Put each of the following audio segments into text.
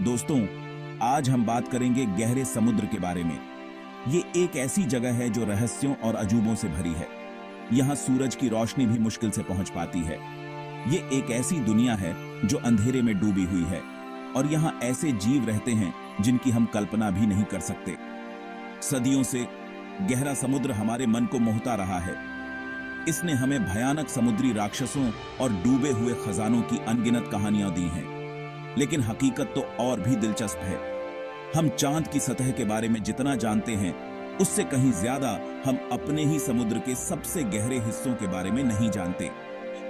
दोस्तों, आज हम बात करेंगे गहरे समुद्र के बारे में। ये एक ऐसी जगह है जो रहस्यों और अजूबों से भरी है। यहाँ सूरज की रोशनी भी मुश्किल से पहुंच पाती है। ये एक ऐसी दुनिया है जो अंधेरे में डूबी हुई है और यहाँ ऐसे जीव रहते हैं जिनकी हम कल्पना भी नहीं कर सकते। सदियों से गहरा समुद्र हमारे मन को मोहता रहा है। इसने हमें भयानक समुद्री राक्षसों और डूबे हुए खजानों की अनगिनत कहानियां दी हैं। लेकिन हकीकत तो और भी दिलचस्प है। हम चांद की सतह के बारे में जितना जानते हैं, उससे कहीं ज्यादा हम अपने ही समुद्र के सबसे गहरे हिस्सों के बारे में नहीं जानते।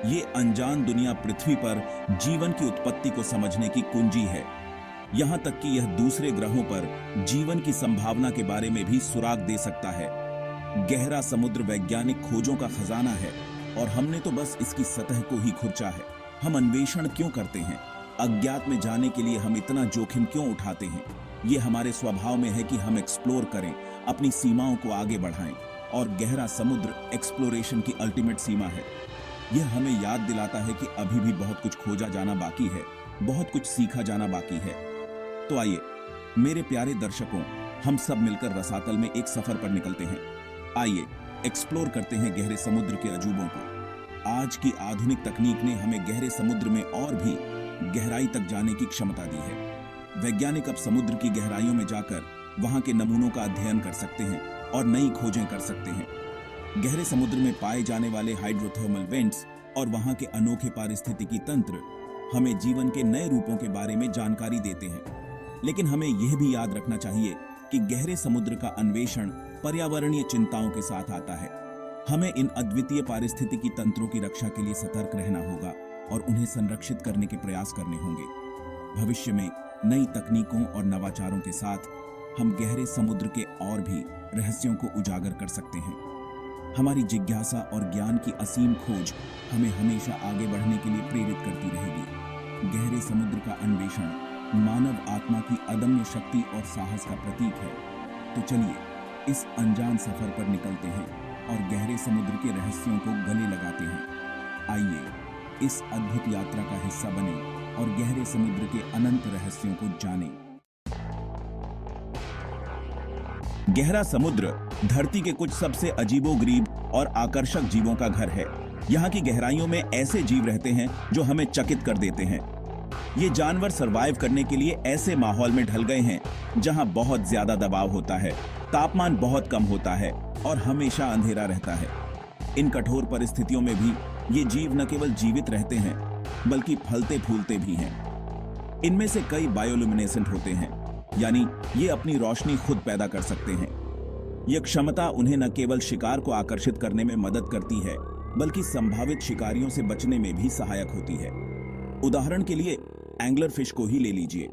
ये अनजान दुनिया पृथ्वी पर जीवन की उत्पत्ति को समझने की कुंजी है। यहाँ तक कि यह दूसरे ग्रहों पर जीवन की संभावना के बारे में भी सुराग दे सकता है। गहरा समुद्र वैज्ञानिक खोजों का खजाना है और हमने तो बस इसकी सतह को ही खुरचा है। हम अन्वेषण क्यों करते हैं? अज्ञात में जाने के लिए हम इतना जोखिम क्यों उठाते हैं? ये हमारे स्वभाव में है कि हम एक्सप्लोर करें, अपनी सीमाओं को आगे बढ़ाएं, और गहरा समुद्र एक्सप्लोरेशन की अल्टीमेट सीमा है। यह हमें याद दिलाता है कि अभी भी बहुत कुछ खोजा जाना बाकी है, बहुत कुछ सीखा जाना बाकी है। तो आइए मेरे प्यारे दर्शकों, हम सब मिलकर रसातल में एक सफर पर निकलते हैं। आइए एक्सप्लोर करते हैं गहरे समुद्र के अजूबों को। आज की आधुनिक तकनीक ने हमें गहरे समुद्र में और भी गहराई तक जाने की क्षमता दी है। वैज्ञानिक अब समुद्र की गहराइयों में जाकर वहां के नमूनों का अध्ययन कर सकते हैं और नई खोजें कर सकते हैं। गहरे समुद्र में पाए जाने वाले हाइड्रोथर्मल वेंट्स और वहां के अनोखे पारिस्थितिकी तंत्र हमें जीवन के नए रूपों के बारे में जानकारी देते हैं। लेकिन हमें यह भी याद रखना चाहिए कि गहरे समुद्र का अन्वेषण पर्यावरणीय चिंताओं के साथ आता है। हमें इन अद्वितीय पारिस्थितिकी तंत्रों की रक्षा के लिए सतर्क रहना होगा और उन्हें संरक्षित करने के प्रयास करने होंगे। भविष्य में नई तकनीकों और नवाचारों के साथ हम गहरे समुद्र के और भी रहस्यों को उजागर कर सकते हैं। हमारी जिज्ञासा और ज्ञान की असीम खोज हमें हमेशा आगे बढ़ने के लिए प्रेरित करती रहेगी। गहरे समुद्र का अन्वेषण मानव आत्मा की अदम्य शक्ति और साहस का प्रतीक है। तो चलिए इस अनजान सफर पर निकलते हैं और गहरे समुद्र के रहस्यों को गले लगाते हैं। आइए इस अद्भुत यात्रा का हिस्सा बने और गहरे समुद्र के अनंत रहस्यों को जानें। गहरा समुद्र धरती के कुछ सबसे अजीबोगरीब और आकर्षक जीवों का घर है। यहाँ की गहराइयों में ऐसे जीव रहते हैं जो हमें चकित कर देते हैं। ये जानवर सरवाइव करने के लिए ऐसे माहौल में ढल गए हैं जहाँ बहुत ज्यादा दबाव होता है, तापमान बहुत कम होता है और हमेशा अंधेरा रहता है। इन कठोर परिस्थितियों में भी ये जीव न केवल जीवित रहते हैं बल्कि फलते फूलते भी हैं। इनमें से कई बायोल्यूमिनेसेंट होते हैं, यानी ये अपनी रोशनी खुद पैदा कर सकते हैं। यह क्षमता उन्हें न केवल शिकार को आकर्षित करने में मदद करती है बल्कि संभावित शिकारियों से बचने में भी सहायक होती है। उदाहरण के लिए एंगलर फिश को ही ले लीजिए।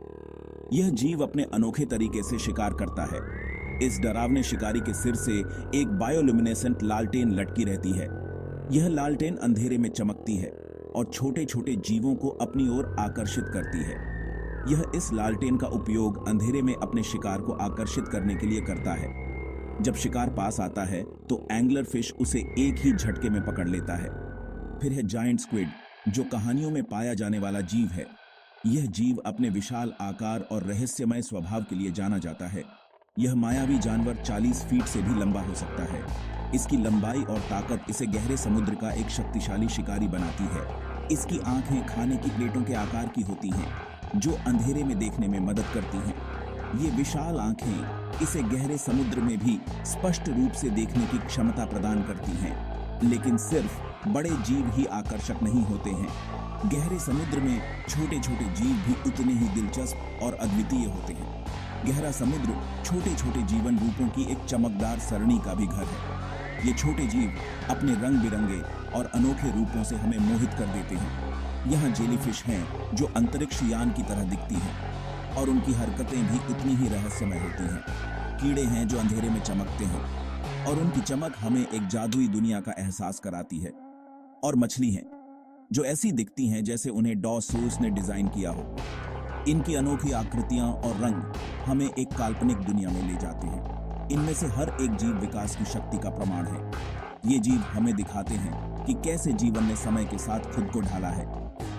यह जीव अपने अनोखे तरीके से शिकार करता है। इस डरावने शिकारी के सिर से एक बायोल्यूमिनेसेंट लालटेन लटकी रहती है। यह लालटेन अंधेरे में चमकती है और छोटे छोटे जीवों को अपनी ओर आकर्षित करती है। यह इस लालटेन का उपयोग अंधेरे में अपने शिकार को आकर्षित करने के लिए करता है। जब शिकार पास आता है तो एंगलर फिश उसे एक ही झटके में पकड़ लेता है। फिर है जायंट स्क्विड, जो कहानियों में पाया जाने वाला जीव है। यह जीव अपने विशाल आकार और रहस्यमय स्वभाव के लिए जाना जाता है। यह मायावी जानवर 40 फीट से भी लंबा हो सकता है। इसकी लंबाई और ताकत इसे गहरे समुद्र का एक शक्तिशाली शिकारी बनाती है। इसकी आंखें खाने की प्लेटों के आकार की होती हैं, जो अंधेरे में देखने में मदद करती हैं। ये विशाल आंखें इसे गहरे समुद्र में भी स्पष्ट रूप से देखने की क्षमता प्रदान करती हैं। लेकिन सिर्फ बड़े जीव ही आकर्षक नहीं होते हैं। गहरे समुद्र में छोटे छोटे जीव भी उतने ही दिलचस्प और अद्वितीय होते हैं। गहरा समुद्र छोटे छोटे जीवन रूपों की एक चमकदार सरणी का भी घर है। ये छोटे जीव अपने रंग बिरंगे और अनोखे रूपों से हमें मोहित कर देते हैं। यहाँ जेलीफिश हैं जो अंतरिक्ष यान की तरह दिखती हैं और उनकी हरकतें भी उतनी ही रहस्यमय होती हैं। कीड़े हैं जो अंधेरे में चमकते हैं और उनकी चमक हमें एक जादुई दुनिया का एहसास कराती है। और मछली हैं जो ऐसी दिखती हैं जैसे उन्हें डॉ सूस ने डिजाइन किया हो। इनकी अनोखी आकृतियां और रंग हमें एक काल्पनिक दुनिया में ले जाते हैं। इनमें से हर एक जीव विकास की शक्ति का प्रमाण है। ये जीव हमें दिखाते हैं कि कैसे जीवन ने समय के साथ खुद को ढाला है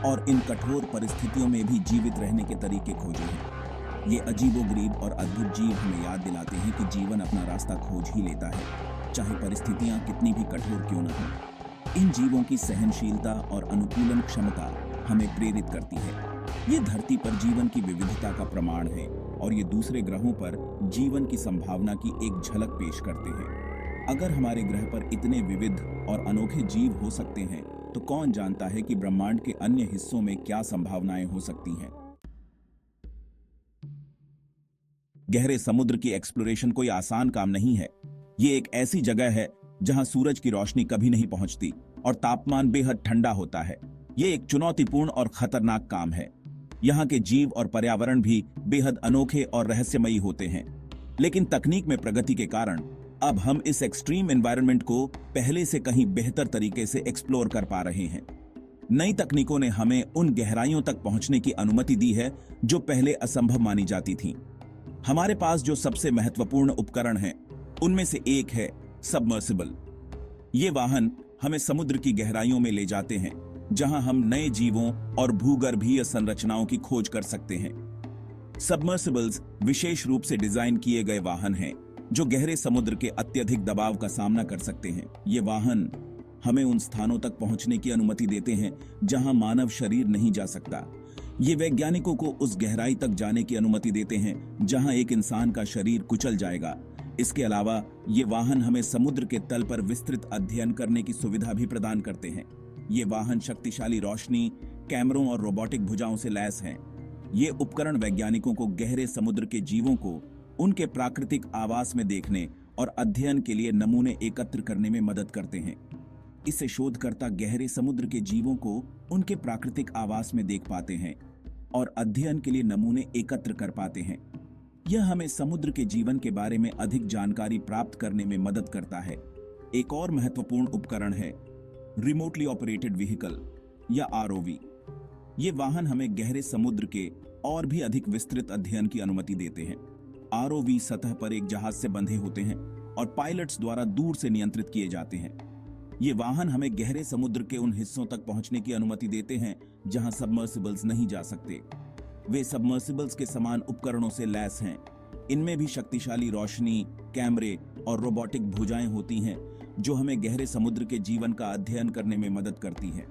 और इन कठोर परिस्थितियों में भी जीवित रहने के तरीके खोजे हैं। ये अजीबोगरीब और अद्भुत जीव हमें याद दिलाते हैं कि जीवन अपना रास्ता खोज ही लेता है, चाहे परिस्थितियां कितनी भी कठोर क्यों न हो। इन जीवों की सहनशीलता और अनुकूलन क्षमता हमें प्रेरित करती है। ये धरती पर जीवन की विविधता का प्रमाण है और ये दूसरे ग्रहों पर जीवन की संभावना की एक झलक पेश करते हैं। अगर हमारे ग्रह पर इतने विविध और अनोखे जीव हो सकते हैं, तो कौन जानता है कि ब्रह्मांड के अन्य हिस्सों में क्या संभावनाएं हो सकती हैं। गहरे समुद्र की एक्सप्लोरेशन कोई आसान काम नहीं है। ये एक ऐसी जगह है जहां सूरज की रोशनी कभी नहीं पहुंचती और तापमान बेहद ठंडा होता है। ये एक चुनौतीपूर्ण और खतरनाक काम है। यहाँ के जीव और पर्यावरण भी बेहद अनोखे और रहस्यमयी होते हैं, लेकिन तकनीक में प्रगति के कारण अब हम इस एक्सट्रीम एनवायरनमेंट को पहले से कहीं बेहतर तरीके से एक्सप्लोर कर पा रहे हैं। नई तकनीकों ने हमें उन गहराइयों तक पहुंचने की अनुमति दी है जो पहले असंभव मानी जाती थीं। हमारे पास जो सबसे महत्वपूर्ण उपकरण हैं, उनमें से एक है सबमर्सिबल। ये वाहन हमें समुद्र की गहराइयों में ले जाते हैं, जहां हम नए जीवों और भूगर्भीय संरचनाओं की खोज कर सकते हैं। सबमर्सिबल्स विशेष रूप से डिजाइन किए गए वाहन हैं जो गहरे समुद्र के अत्यधिक दबाव का सामना कर सकते हैं। ये वाहन हमें उन स्थानों तक पहुंचने की अनुमति देते हैं जहां मानव शरीर नहीं जा सकता। ये वैज्ञानिकों को उस गहराई तक जाने की अनुमति देते हैं जहां एक इंसान का शरीर कुचल जाएगा। इसके अलावा ये वाहन हमें समुद्र के तल पर विस्तृत अध्ययन करने की सुविधा भी प्रदान करते हैं। ये वाहन शक्तिशाली रोशनी, कैमरों और रोबोटिक भुजाओं से लैस हैं। ये उपकरण वैज्ञानिकों को गहरे समुद्र के जीवों को उनके प्राकृतिक आवास में देखने और अध्ययन के लिए नमूने एकत्र करने में मदद करते हैं। इससे शोधकर्ता गहरे समुद्र के जीवों को उनके प्राकृतिक आवास में देख पाते हैं और अध्ययन के लिए नमूने एकत्र कर पाते हैं। यह हमें समुद्र के जीवन के बारे में अधिक जानकारी प्राप्त करने में मदद करता है। एक और महत्वपूर्ण उपकरण है रिमोटली ऑपरेटेड व्हीकल या आरओवी। ये वाहन हमें गहरे समुद्र के और भी अधिक विस्तृत अध्ययन की अनुमति देते हैं। आरओवी सतह पर एक जहाज से बंधे होते हैं और पायलट्स द्वारा दूर से नियंत्रित किए जाते हैं। ये वाहन हमें गहरे समुद्र के उन हिस्सों तक पहुंचने की अनुमति देते हैं जहां सबमर्सिबल्स नहीं जा सकते। वे सबमर्सिबल्स के समान उपकरणों से लैस हैं। इनमें भी शक्तिशाली रोशनी, कैमरे और रोबोटिक भुजाएं होती हैं जो हमें गहरे समुद्र के जीवन का अध्ययन करने में मदद करती हैं।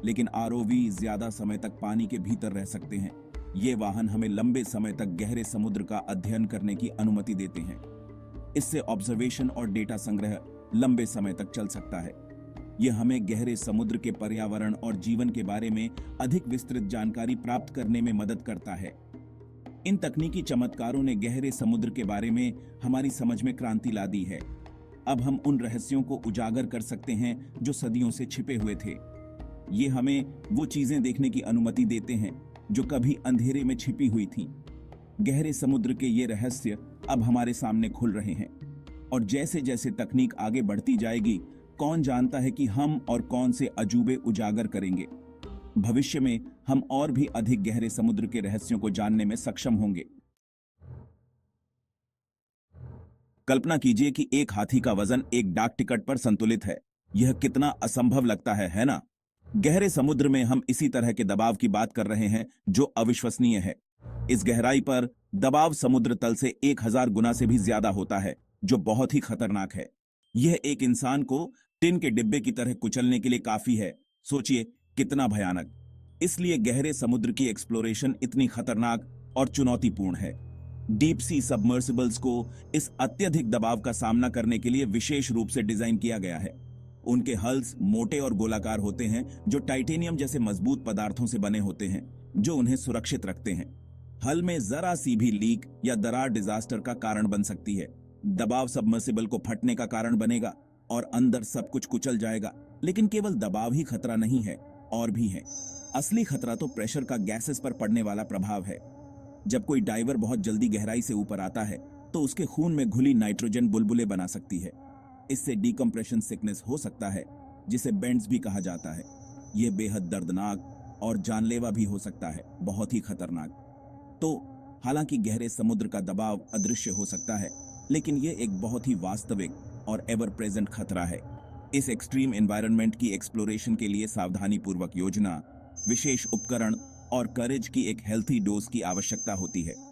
लेकिन आरओवी ज्यादा समय तक पानी के भीतर रह सकते हैं। ये वाहन हमें लंबे समय तक गहरे समुद्र का अध्ययन करने की अनुमति देते हैं। इससे ऑब्जर्वेशन और डेटा संग्रह लंबे समय तक चल सकता है। यह हमें गहरे समुद्र के पर्यावरण और जीवन के बारे में अधिक विस्तृत जानकारी प्राप्त करने में मदद करता है। इन तकनीकी चमत्कारों ने गहरे समुद्र के बारे में हमारी समझ में क्रांति ला दी है। अब हम उन रहस्यों को उजागर कर सकते हैं जो सदियों से छिपे हुए थे। ये हमें वो चीजें देखने की अनुमति देते हैं जो कभी अंधेरे में छिपी हुई थीं। गहरे समुद्र के ये रहस्य अब हमारे सामने खुल रहे हैं और जैसे जैसे तकनीक आगे बढ़ती जाएगी, कौन जानता है कि हम और कौन से अजूबे उजागर करेंगे। भविष्य में हम और भी अधिक गहरे समुद्र के रहस्यों को जानने में सक्षम होंगे। कल्पना कीजिए कि एक हाथी का वजन एक डाक टिकट पर संतुलित है। यह कितना असंभव लगता है ना? गहरे समुद्र में हम इसी तरह के दबाव की बात कर रहे हैं जो अविश्वसनीय है। इस गहराई पर दबाव समुद्र तल से 1000 गुना से भी ज्यादा होता है, जो बहुत ही खतरनाक है। यह एक इंसान को टिन के डिब्बे की तरह कुचलने के लिए काफी है। सोचिए कितना भयानक। इसलिए गहरे समुद्र की एक्सप्लोरेशन इतनी खतरनाक और चुनौतीपूर्ण है। डीप सी सबमर्सिबल्स को इस अत्यधिक दबाव का सामना करने के लिए विशेष रूप से डिजाइन किया गया है। उनके हल्स मोटे और गोलाकार होते हैं जो टाइटेनियम जैसे मजबूत पदार्थों से बने होते हैं, जो उन्हें सुरक्षित रखते हैं। हल में जरा सी भी लीक या दरार डिजास्टर का कारण बन सकती है। दबाव सबमर्सिबल को फटने का कारण बनेगा और अंदर सब कुछ कुचल जाएगा। लेकिन केवल दबाव ही खतरा नहीं है, और भी है। असली खतरा तो प्रेशर का गैसेस पर पड़ने वाला प्रभाव है। जब कोई डाइवर बहुत जल्दी गहराई से ऊपर आता है तो उसके खून में घुली नाइट्रोजन बुलबुले बना सकती है। इससे डीकम्प्रेशन सिकनेस हो सकता है, जिसे बेंड्स भी कहा जाता है। यह बेहद दर्दनाक और जानलेवा भी हो सकता है, बहुत ही खतरनाक। तो हालांकि गहरे समुद्र का दबाव अदृश्य हो सकता है, लेकिन यह एक बहुत ही वास्तविक और एवर प्रेजेंट खतरा है। इस एक्सट्रीम एनवायरनमेंट की एक्सप्लोरेशन के लिए सावधानी पूर्वक योजना, विशेष उपकरण और करेज की एक हेल्थी डोज की आवश्यकता होती है।